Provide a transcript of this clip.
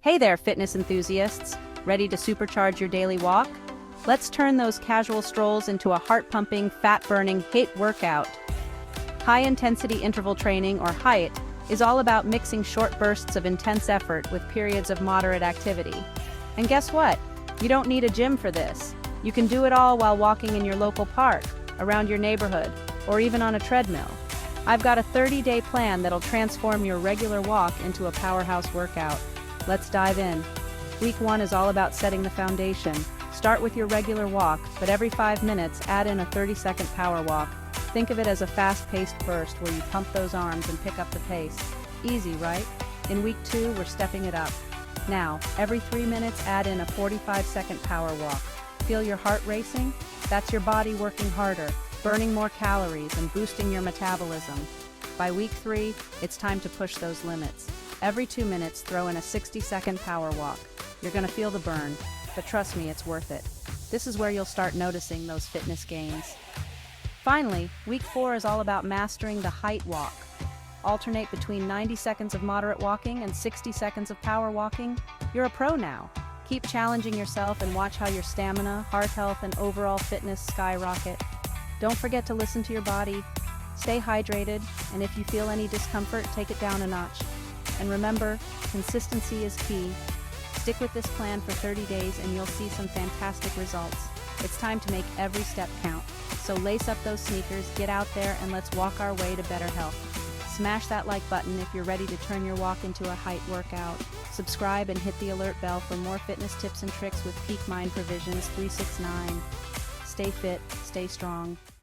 Hey there, fitness enthusiasts! Ready to supercharge your daily walk? Let's turn those casual strolls into a heart-pumping, fat-burning HIIT workout. High-intensity interval training, or HIIT, is all about mixing short bursts of intense effort with periods of moderate activity. And guess what? You don't need a gym for this. You can do it all while walking in your local park, around your neighborhood, or even on a treadmill. I've got a 30-day plan that'll transform your regular walk into a powerhouse workout. Let's dive in. Week 1 is all about setting the foundation. Start with your regular walk, but every 5 minutes add in a 30-second power walk. Think of it as a fast-paced burst where you pump those arms and pick up the pace. Easy, right? In week 2, we're stepping it up. Now, every 3 minutes add in a 45-second power walk. Feel your heart racing? That's your body working harder, burning more calories and boosting your metabolism. By week 3, it's time to push those limits. Every 2 minutes, throw in a 60-second power walk. You're gonna feel the burn, but trust me, it's worth it. This is where you'll start noticing those fitness gains. Finally, week 4 is all about mastering the HIIT walk. Alternate between 90 seconds of moderate walking and 60 seconds of power walking. You're a pro now. Keep challenging yourself and watch how your stamina, heart health, and overall fitness skyrocket. Don't forget to listen to your body. Stay hydrated, and if you feel any discomfort, take it down a notch. And remember, consistency is key. Stick with this plan for 30 days and you'll see some fantastic results. It's time to make every step count. So lace up those sneakers, get out there, and let's walk our way to better health. Smash that like button if you're ready to turn your walk into a HIIT workout. Subscribe and hit the alert bell for more fitness tips and tricks with Peak Mind Provisions 369. Stay fit, stay strong.